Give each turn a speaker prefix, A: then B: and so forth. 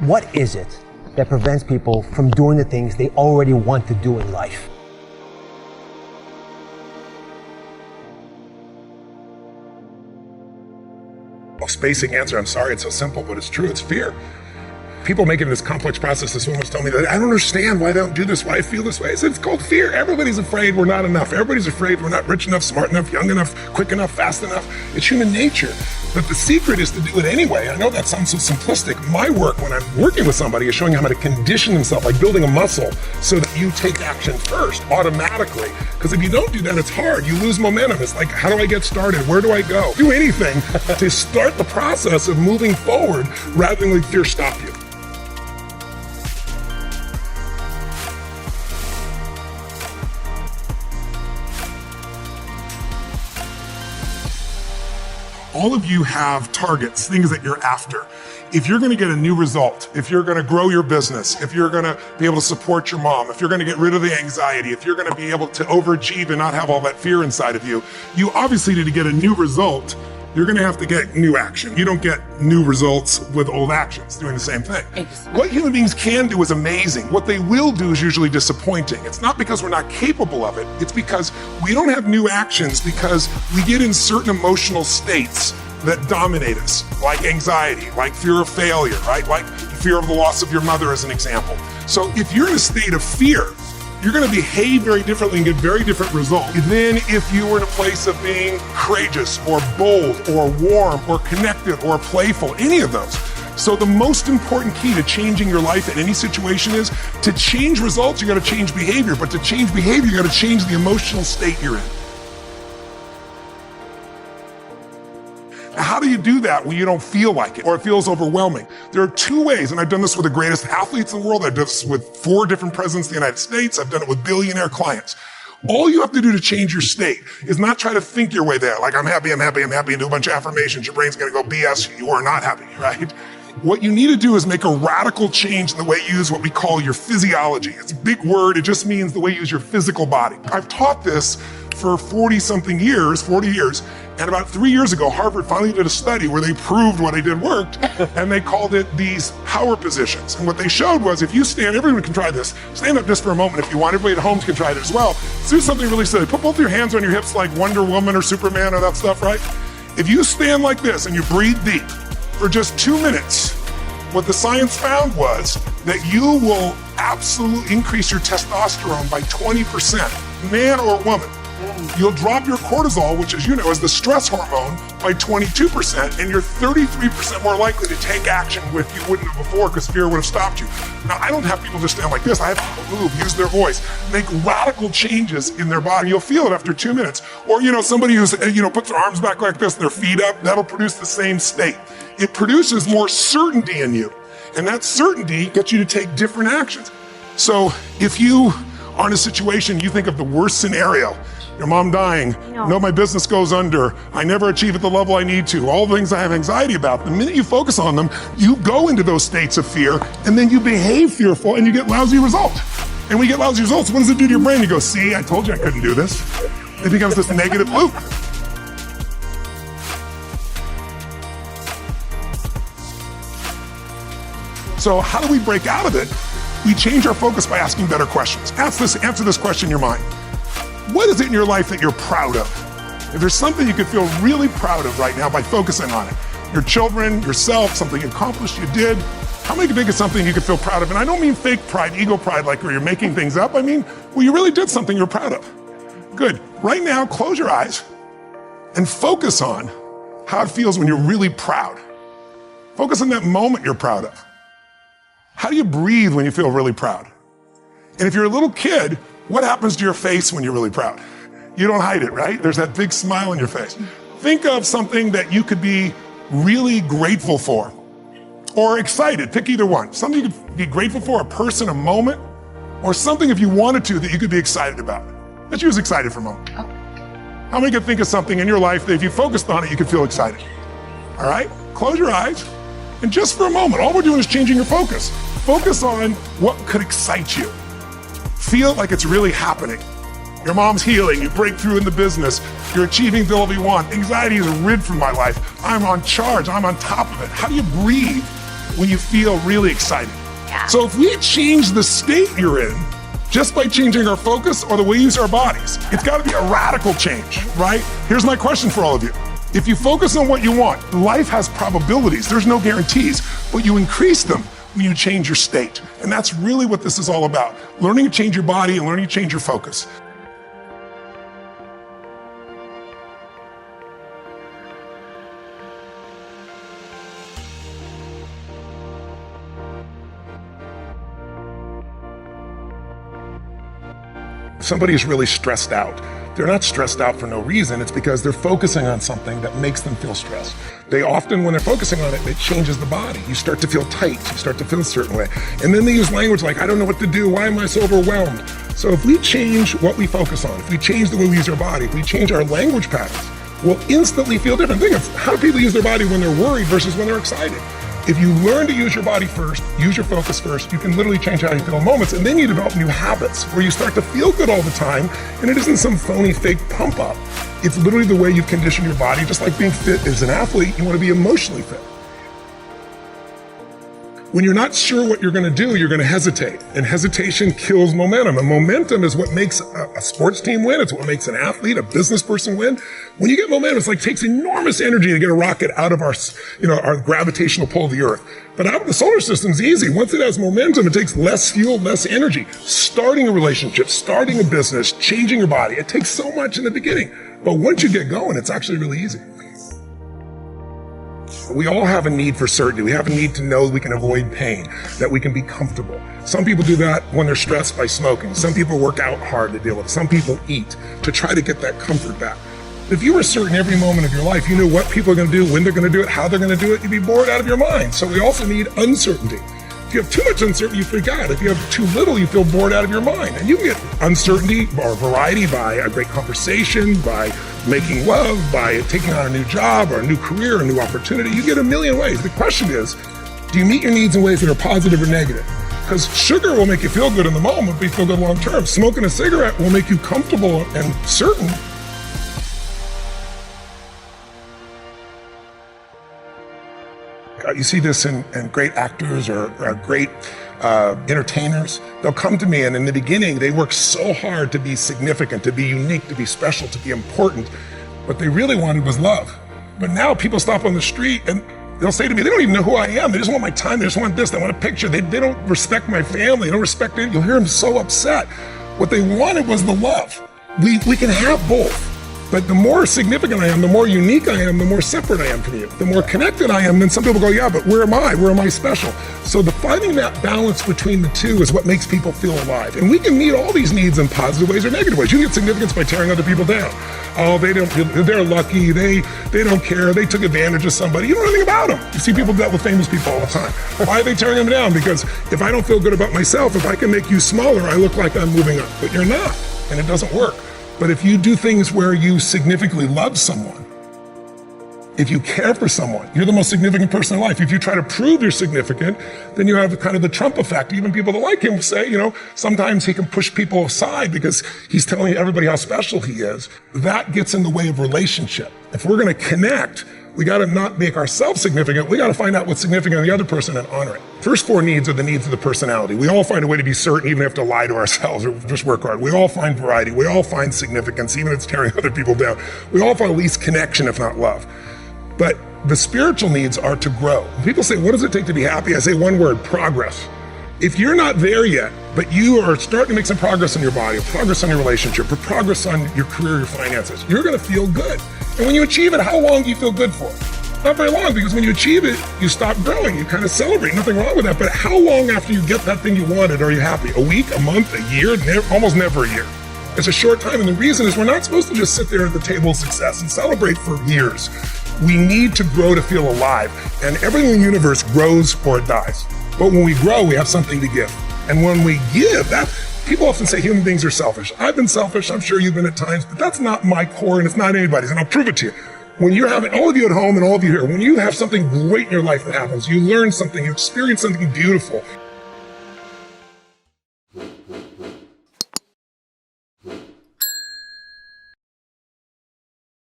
A: What is it that prevents people from doing the things they already want to do in life?
B: Most basic answer, I'm sorry it's so simple, but it's true, it's fear. People making this complex process, this woman was telling me that I don't understand why they don't do this, why I feel this way. I said, it's called fear. Everybody's afraid we're not enough. Everybody's afraid we're not rich enough, smart enough, young enough, quick enough, fast enough. It's human nature. But the secret is to do it anyway. I know that sounds so simplistic. My work when I'm working with somebody is showing them how to condition themselves, like building a muscle, so that you take action first, automatically. Because if you don't do that, it's hard. You lose momentum. It's like, how do I get started? Where do I go? Do anything to start the process of moving forward rather than let fear stop you. All of you have targets, things that you're after. If you're going to get a new result, if you're going to grow your business, if you're going to be able to support your mom, if you're going to get rid of the anxiety, if you're going to be able to overachieve and not have all that fear inside of you, you obviously need to get a new result. You're going to have to get new action. You don't get new results with old actions doing the same thing. Exactly. What human beings can do is amazing. What they will do is usually disappointing. It's not because we're not capable of it. It's because we don't have new actions because we get in certain emotional states that dominate us, like anxiety, like fear of failure, right? Like fear of the loss of your mother as an example. So if you're in a state of fear, you're going to behave very differently and get very different results than if you were in a place of being courageous or bold or warm or connected or playful, any of those. So the most important key to changing your life in any situation is to change results, you got to change behavior. But to change behavior, you got to change the emotional state you're in. How do you do that when you don't feel like it or it feels overwhelming? There are two ways, and I've done this with the greatest athletes in the world. I've done this with 4 different presidents of the United States. I've done it with billionaire clients. All you have to do to change your state is not try to think your way there. Like, I'm happy, and do a bunch of affirmations. Your brain's going to go BS. You are not happy, right? What you need to do is make a radical change in the way you use what we call your physiology. It's a big word. It just means the way you use your physical body. I've taught this for 40 years. And about 3 years ago, Harvard finally did a study where they proved what I did worked, and they called it these power positions. And what they showed was if you stand, everyone can try this. Stand up just for a moment if you want. Everybody at home can try it as well. Let's do something really silly. Put both your hands on your hips like Wonder Woman or Superman or that stuff, right? If you stand like this and you breathe deep for just 2 minutes, what the science found was that you will absolutely increase your testosterone by 20%, man or woman. You'll drop your cortisol, which, as you know, is the stress hormone, by 22%, and you're 33% more likely to take action with you wouldn't have before because fear would have stopped you. Now, I don't have people just stand like this. I have people move, use their voice, make radical changes in their body. You'll feel it after 2 minutes. Or, somebody who's, puts their arms back like this, their feet up, that'll produce the same state. It produces more certainty in you, and that certainty gets you to take different actions. So if you are in a situation, you think of the worst scenario, your mom dying, no, my business goes under, I never achieve at the level I need to, all the things I have anxiety about. The minute you focus on them, you go into those states of fear, and then you behave fearful, and you get lousy results. And when you get lousy results, what does it do to your brain? You go, see, I told you I couldn't do this. It becomes this negative loop. So how do we break out of it? We change our focus by asking better questions. Answer this question in your mind. What is it in your life that you're proud of? If there's something you could feel really proud of right now by focusing on it, your children, yourself, something you accomplished, you did, how many can think of something you could feel proud of? And I don't mean fake pride, ego pride, like where you're making things up. I mean, well, you really did something you're proud of. Good. Right now, close your eyes and focus on how it feels when you're really proud. Focus on that moment you're proud of. How do you breathe when you feel really proud? And if you're a little kid, what happens to your face when you're really proud? You don't hide it, right? There's that big smile on your face. Think of something that you could be really grateful for or excited. Pick either one. Something you could be grateful for, a person, a moment, or something if you wanted to that you could be excited about. Let's use excited for a moment. How many could think of something in your life that if you focused on it, you could feel excited? All right, close your eyes. And just for a moment, all we're doing is changing your focus. Focus on what could excite you. Feel like it's really happening. Your mom's healing, you break through in the business, you're achieving the level you want. Anxiety is rid from my life. I'm on charge, I'm on top of it. How do you breathe when you feel really excited.
C: Yeah.
B: So if we change the state you're in, just by changing our focus or the way we use our bodies, it's got to be a radical change, right? Here's my question for all of you. If you focus on what you want, life has probabilities. There's no guarantees, but you increase them when you change your state. And that's really what this is all about. Learning to change your body and learning to change your focus. Somebody is really stressed out. They're not stressed out for no reason. It's because they're focusing on something that makes them feel stressed. They often, when they're focusing on it, it changes the body. You start to feel tight. You start to feel a certain way. And then they use language like, I don't know what to do. Why am I so overwhelmed? So if we change what we focus on, if we change the way we use our body, if we change our language patterns, we'll instantly feel different. Think of how do people use their body when they're worried versus when they're excited. If you learn to use your body first, use your focus first, you can literally change how you feel in moments, and then you develop new habits where you start to feel good all the time, and it isn't some phony fake pump up. It's literally the way you condition your body. Just like being fit as an athlete, you want to be emotionally fit. When you're not sure what you're going to do, you're going to hesitate, and hesitation kills momentum. And momentum is what makes a sports team win. It's what makes an athlete, a business person win. When you get momentum, it's like it takes enormous energy to get a rocket out of our gravitational pull of the earth. But out of the solar system's easy. Once it has momentum, it takes less fuel, less energy. Starting a relationship, starting a business, changing your body, it takes so much in the beginning. But once you get going, it's actually really easy. We all have a need for certainty. We have a need to know we can avoid pain, that we can be comfortable. Some people do that when they're stressed by smoking. Some people work out hard to deal with it. Some people eat to try to get that comfort back. If you were certain every moment of your life, you knew what people are going to do, when they're going to do it, how they're going to do it, you'd be bored out of your mind. So we also need uncertainty. If you have too much uncertainty, you freak out. If you have too little, you feel bored out of your mind. And you can get uncertainty or variety by a great conversation, by making love, by taking on a new job or a new career, a new opportunity. You get a million ways. The question is, do you meet your needs in ways that are positive or negative? Because sugar will make you feel good in the moment, but you feel good long term. Smoking a cigarette will make you comfortable and certain. You see this in great actors or great entertainers. They'll come to me, and in the beginning, they work so hard to be significant, to be unique, to be special, to be important. What they really wanted was love. But now people stop on the street and they'll say to me, they don't even know who I am. They just want my time. They just want this. They want a picture. They don't respect my family. They don't respect it. You'll hear them so upset. What they wanted was the love. We can have both. But the more significant I am, the more unique I am, the more separate I am from you. The more connected I am, then some people go, yeah, but where am I? Where am I special? So finding that balance between the two is what makes people feel alive. And we can meet all these needs in positive ways or negative ways. You can get significance by tearing other people down. Oh, they're lucky, they don't care, they took advantage of somebody. You don't know anything about them. You see people do that with famous people all the time. Why are they tearing them down? Because if I don't feel good about myself, if I can make you smaller, I look like I'm moving up. But you're not, and it doesn't work. But if you do things where you significantly love someone, if you care for someone, you're the most significant person in life. If you try to prove you're significant, then you have kind of the Trump effect. Even people that like him will say, sometimes he can push people aside because he's telling everybody how special he is. That gets in the way of relationship. If we're going to connect, we got to not make ourselves significant. We got to find out what's significant in the other person and honor it. First four needs are the needs of the personality. We all find a way to be certain, even if we have to lie to ourselves or just work hard. We all find variety. We all find significance, even if it's tearing other people down. We all find at least connection, if not love. But the spiritual needs are to grow. When people say, what does it take to be happy? I say one word, progress. If you're not there yet, but you are starting to make some progress in your body, progress on your relationship, progress on your career, your finances, you're going to feel good. And when you achieve it, how long do you feel good for? Not very long, because when you achieve it, you stop growing. You kind of celebrate. Nothing wrong with that. But how long after you get that thing you wanted are you happy? A week, a month, a year? Almost never a year. It's a short time. And the reason is we're not supposed to just sit there at the table of success and celebrate for years. We need to grow to feel alive. And everything in the universe grows or it dies. But when we grow, we have something to give. And when we give, people often say human beings are selfish. I've been selfish. I'm sure you've been at times, but that's not my core and it's not anybody's. And I'll prove it to you. When you're having, all of you at home and all of you here, when you have something great in your life that happens, you learn something, you experience something beautiful,